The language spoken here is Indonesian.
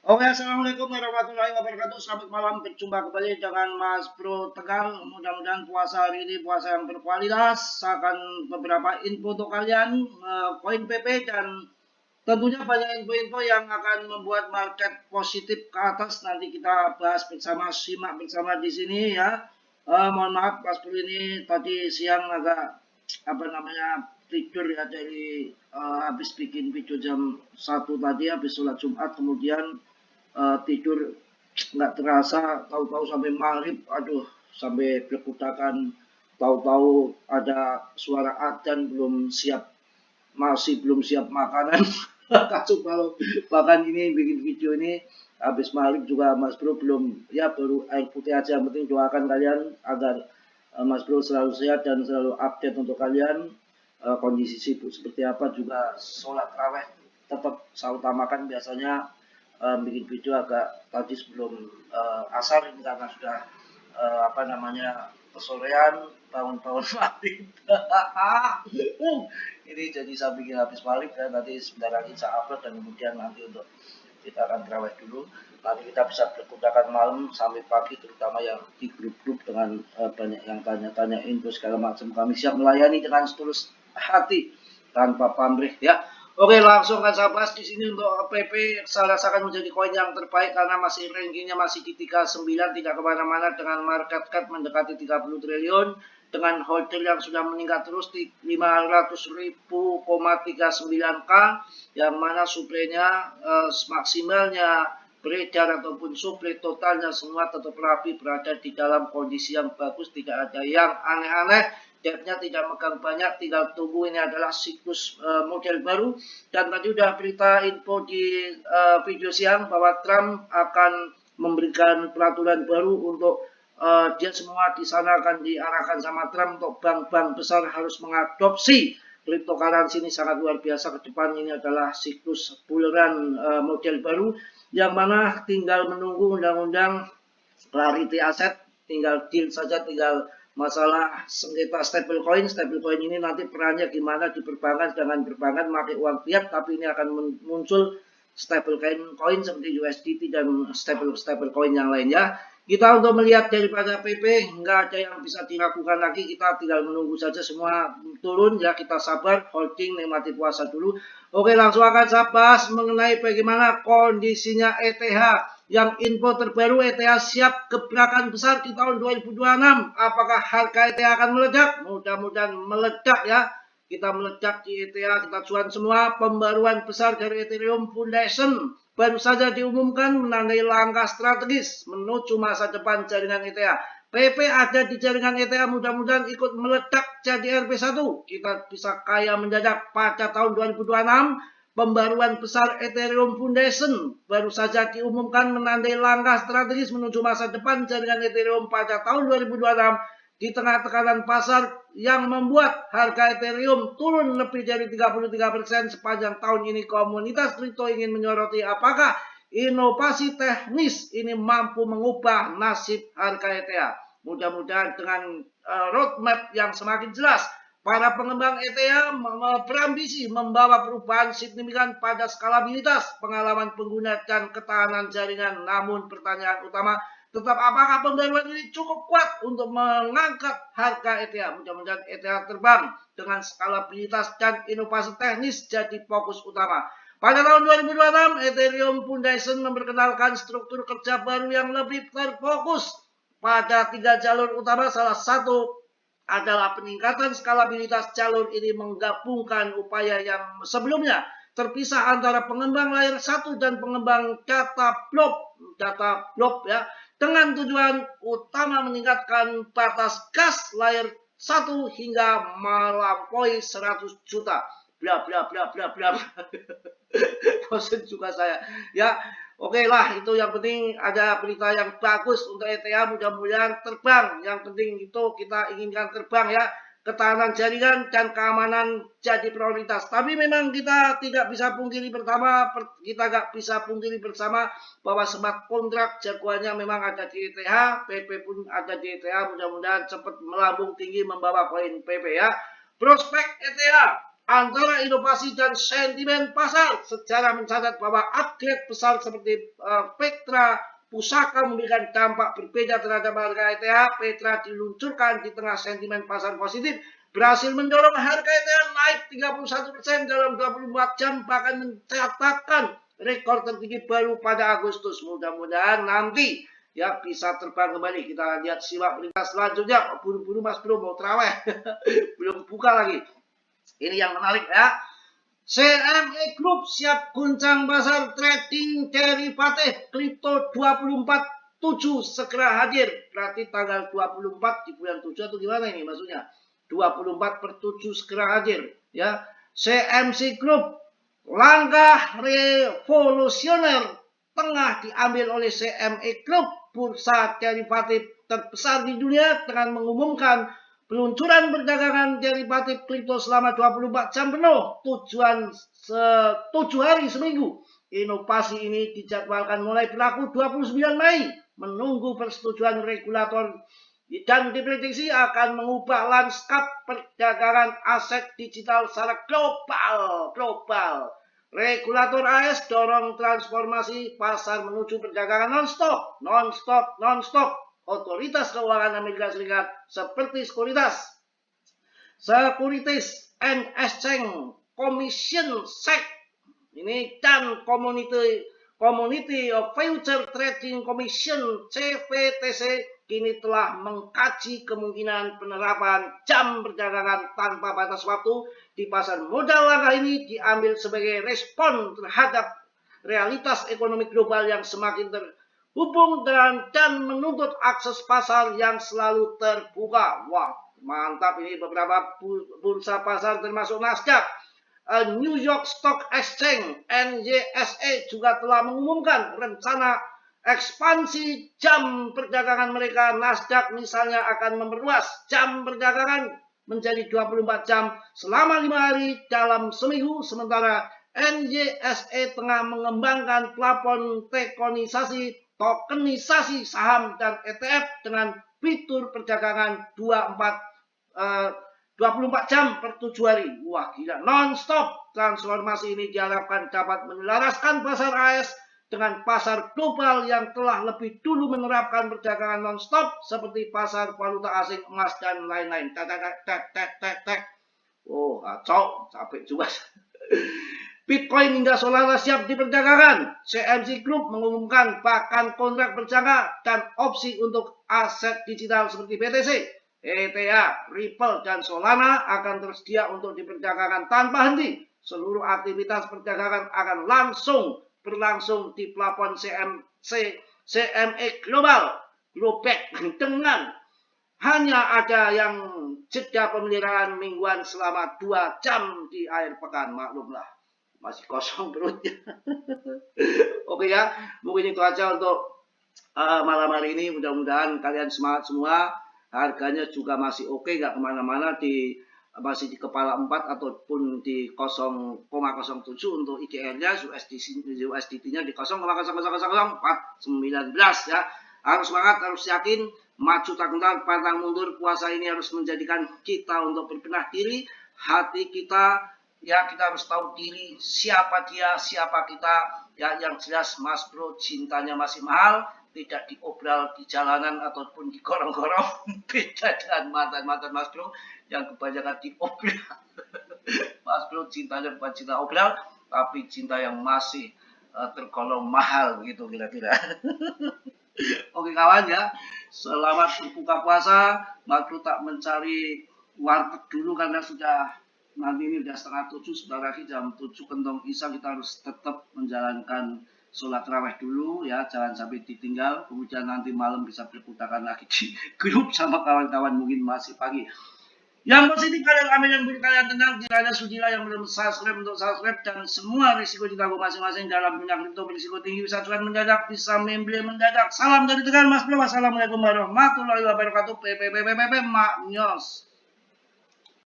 Oke, assalamualaikum warahmatullahi wabarakatuh. Selamat malam, berjumpa kembali dengan Mas Bro Tegal. Mudah-mudahan puasa hari ini puasa yang berkualitas. Saya akan beberapa info untuk kalian, koin PP dan tentunya banyak info-info yang akan membuat market positif ke atas. Nanti kita bahas bersama, simak bersama di sini ya. Mohon maaf, Mas Bro ini tadi siang agak apa namanya tidur ya dari habis bikin video jam 1 tadi habis sholat Jumat kemudian tidur nggak terasa tahu-tahu sampai maghrib, aduh sampai berkutakan, tahu-tahu ada suara adzan masih belum siap makanan. Kacau kalau bahkan ini bikin video ini habis maghrib juga Mas Bro belum, ya baru air putih aja. Yang penting doakan kalian agar Mas Bro selalu sehat dan selalu update untuk kalian. Kondisi sibuk seperti apa juga sholat raweh tetap saya utamakan. Biasanya bikin video agak tadi sebelum asar ini karena sudah apa namanya kesorean, bangun-bangun maghrib. Ini jadi saya bikin habis maghrib ya, nanti sebentar lagi saya upload dan kemudian nanti untuk kita akan terawih dulu. Nanti kita bisa berkudakan malam sampai pagi, terutama yang di grup-grup dengan banyak yang tanya-tanya info segala macam. Kami siap melayani dengan setulus hati tanpa pamrih ya. Oke, langsung akan saya bahas di sini untuk PP. Saya rasakan menjadi koin yang terbaik karena masih rankingnya masih di 39, tidak kemana-mana dengan market cap mendekati 30 triliun dengan holder yang sudah meningkat terus di 500.000,39k, yang mana suplainya maksimalnya beredar ataupun suplai totalnya semua tetap rapi, berada di dalam kondisi yang bagus, tidak ada yang aneh-aneh. Debtnya tidak megang banyak, tinggal tunggu. Ini adalah siklus model baru. Dan tadi udah berita info di video siang bahwa Trump akan memberikan peraturan baru untuk dia semua di sana akan diarahkan sama Trump untuk bank-bank besar harus mengadopsi cryptocurrency. Ini sangat luar biasa. Ke depan ini adalah siklus bulanan model baru yang mana tinggal menunggu undang-undang clarity aset, tinggal deal saja, tinggal masalah sengketa stablecoin. Stablecoin ini nanti perannya gimana di perbankan, jangan perbankan pakai uang fiat, tapi ini akan muncul stablecoin seperti USDT dan stablecoin yang lainnya. Kita untuk melihat daripada PP nggak ada yang bisa diragukan lagi, kita tinggal menunggu saja semua turun ya, kita sabar, holding, nikmati puasa dulu. Oke, langsung akan saya bahas mengenai bagaimana kondisinya ETH. Yang info terbaru, ETH siap gebrakan besar di tahun 2026. Apakah harga ETH akan meledak? Mudah-mudahan meledak ya. Kita meledak di ETH, kita cuan semua. Pembaruan besar dari Ethereum Foundation baru saja diumumkan menandai langkah strategis menuju masa depan jaringan ETH. PP ada di jaringan ETH, mudah-mudahan ikut meledak jadi RP1. Kita bisa kaya mendadak pada tahun 2026. Pembaruan besar Ethereum Foundation baru saja diumumkan menandai langkah strategis menuju masa depan jaringan Ethereum pada tahun 2026 di tengah tekanan pasar yang membuat harga Ethereum turun lebih dari 33% sepanjang tahun ini. Komunitas kripto ingin menyoroti apakah inovasi teknis ini mampu mengubah nasib harga ETH. Mudah-mudahan dengan roadmap yang semakin jelas, para pengembang ETH berambisi membawa perubahan signifikan pada skalabilitas, pengalaman pengguna, dan ketahanan jaringan. Namun pertanyaan utama tetap, apakah pembaruan ini cukup kuat untuk mengangkat harga ETH? Mudah-mudahan ETH terbang dengan skalabilitas dan inovasi teknis jadi fokus utama. Pada tahun 2026, Ethereum Foundation memperkenalkan struktur kerja baru yang lebih terfokus pada 3 jalur utama. Salah satu adalah peningkatan skalabilitas. Jalur ini menggabungkan upaya yang sebelumnya terpisah antara pengembang layer 1 dan pengembang data block ya, dengan tujuan utama meningkatkan batas gas layer 1 hingga melampaui 100 juta. Bla bla bla bla bla. Bosan juga saya ya. Oke lah, itu yang penting ada berita yang bagus untuk ETH, mudah-mudahan terbang. Yang penting itu kita inginkan terbang ya. Ketahanan jaringan dan keamanan jadi prioritas. Tapi memang kita tidak bisa pungkiri kita nggak bisa pungkiri bersama bahwa smart kontrak jagoannya memang ada di ETH, PP pun ada di ETH. Mudah-mudahan cepat melambung tinggi membawa koin PP ya. Prospek ETH antara inovasi dan sentimen pasar. Sejarah mencatat bahwa upgrade besar seperti Petra Pusaka memberikan dampak berbeda terhadap harga ETH. Petra diluncurkan di tengah sentimen pasar positif, berhasil mendorong harga ETH naik 31% dalam 24 jam, bahkan mencatatkan rekor tertinggi baru pada Agustus. Mudah-mudahan nanti ya bisa terbang kembali. Kita lihat simak berita selanjutnya. Buru-buru Mas Bro mau terawih. Belum buka lagi. Ini yang menarik ya. CME Group siap guncang pasar trading derivatif kripto 24/7 segera hadir. Berarti tanggal 24 di bulan 7 atau gimana ini maksudnya? 24/7 segera hadir ya. CMC Group, langkah revolusioner tengah diambil oleh CME Group, bursa derivatif terbesar di dunia, dengan mengumumkan peluncuran perdagangan derivatif kripto selama 24 jam penuh, tujuan 7 hari seminggu. Inovasi ini dijadwalkan mulai berlaku 29 Mei, menunggu persetujuan regulator, dan diprediksi akan mengubah lanskap perdagangan aset digital secara global. Regulator AS dorong transformasi pasar menuju perdagangan non-stop. Otoritas Keuangan Amerika Serikat seperti Securities and Exchange Commission (SEC) ini dan Community of Future Trading Commission (CFTC) kini telah mengkaji kemungkinan penerapan jam perdagangan tanpa batas waktu di pasar modal. Langkah ini diambil sebagai respon terhadap realitas ekonomi global yang semakin terhubung dan menuntut akses pasar yang selalu terbuka. Wah, mantap ini. Beberapa bursa pasar termasuk Nasdaq, New York Stock Exchange, NYSE juga telah mengumumkan rencana ekspansi jam perdagangan mereka. Nasdaq misalnya akan memperluas jam perdagangan menjadi 24 jam selama 5 hari dalam seminggu, sementara NYSE tengah mengembangkan plafon tokenisasi saham dan ETF dengan fitur perdagangan 24 jam per 7 hari. Wah gila, non-stop. Transformasi ini diharapkan dapat menyelaraskan pasar AS dengan pasar global yang telah lebih dulu menerapkan perdagangan non-stop seperti pasar valuta asing, emas, dan lain-lain. Oh, kacau, capek juga. Bitcoin hingga Solana siap diperdagangkan. CMC Group mengumumkan bahkan kontrak berjangka dan opsi untuk aset digital seperti BTC, ETH, Ripple, dan Solana akan tersedia untuk diperdagangkan tanpa henti. Seluruh aktivitas perdagangan akan berlangsung di plafon CME Global dengan hanya ada yang jeda pemeliharaan mingguan selama 2 jam di akhir pekan. Maklumlah, masih kosong perutnya. Oke ya, mungkin itu aja untuk malam hari ini. Mudah-mudahan kalian semangat semua. Harganya juga masih oke, nggak kemana-mana, masih di kepala 4 ataupun di 0,07 untuk IDR-nya. USDT-nya di 0,0000419 ya. Harus semangat, harus yakin, maju tak gentar, pantang mundur. Puasa ini harus menjadikan kita untuk berbenah diri, hati kita. Ya, kita harus tahu diri, siapa dia, siapa kita. Ya, yang jelas Mas Bro cintanya masih mahal, tidak diobral di jalanan ataupun di gorong-gorong. Beda dengan mantan-mantan Mas Bro yang kebanyakan diobral. Mas Bro cintanya bukan cinta obral, tapi cinta yang masih tergolong mahal, begitu kira-kira. Oke kawan ya, selamat berbuka puasa. Mas Bro tak mencari warteg dulu karena nanti ini sudah 6:30, sebentar lagi jam 7 kentong isya kita harus tetap menjalankan sholat tarawih dulu ya, jangan sampai ditinggal. Kemudian nanti malam bisa berputaran lagi di grup sama kawan-kawan, mungkin masih pagi. Yang positif kalian ambil, yang buruk kalian tenang. Tidak ada sudilah yang belum subscribe untuk subscribe, dan semua risiko ditanggung masing-masing. Dalam dunia kripto berisiko tinggi, bisa cuan mendadak, bisa membeli mendadak. Salam dari Tegal Mas Bro. Wassalamualaikum warahmatullahi wabarakatuh. Maknyos.